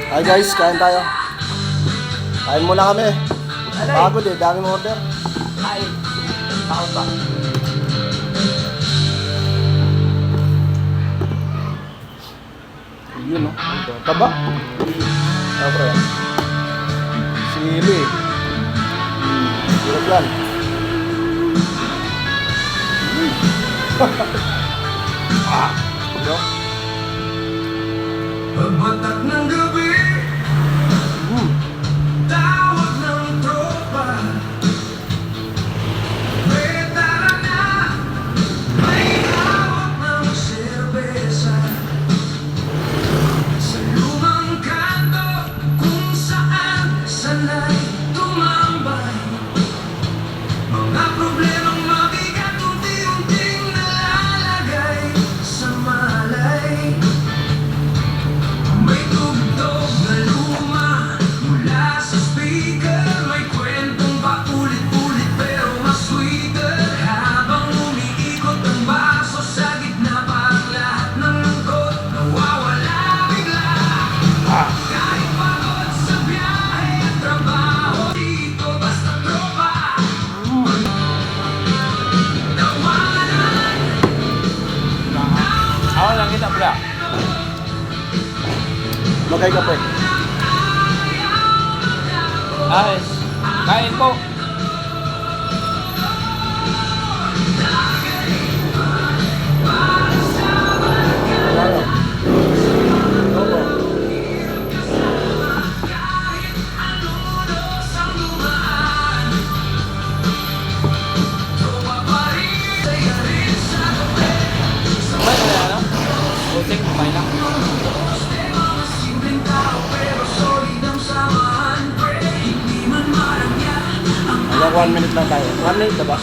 Hi guys, kain tayo. Kain muna kami. Pagod eh, dami mo order. Kain. Tao ba? Yun no. Taba. Pre. Sili. Hirap lang. Yo. Pagbatak ng gabi, tawag ng tropa. May tara na, may hawak ng serbesa. Sa lumang kanto kung saan sanay tumambay. Mga problemang mabigat unti-unting nalalagay sa malay. May tugtog na luma mula sa speaker. May kwentong paulit-ulit pero mas sweeter. Habang umiikot ang baso sa gitna, parang lahat ng lungkot nawawala bigla. Kahit pagod sa biyahe at trabaho, dito basta tropa. Tawanan. Ako lang kita pula. Magay ka pre. Ayos. Kain po. Ano? Opo. May kaya ano? Pusing, may lang. Simpleng tao pero solid ang samahan. Hindi man marangya ang Hanggang 1 minute lang tayo. 1 minute na ba?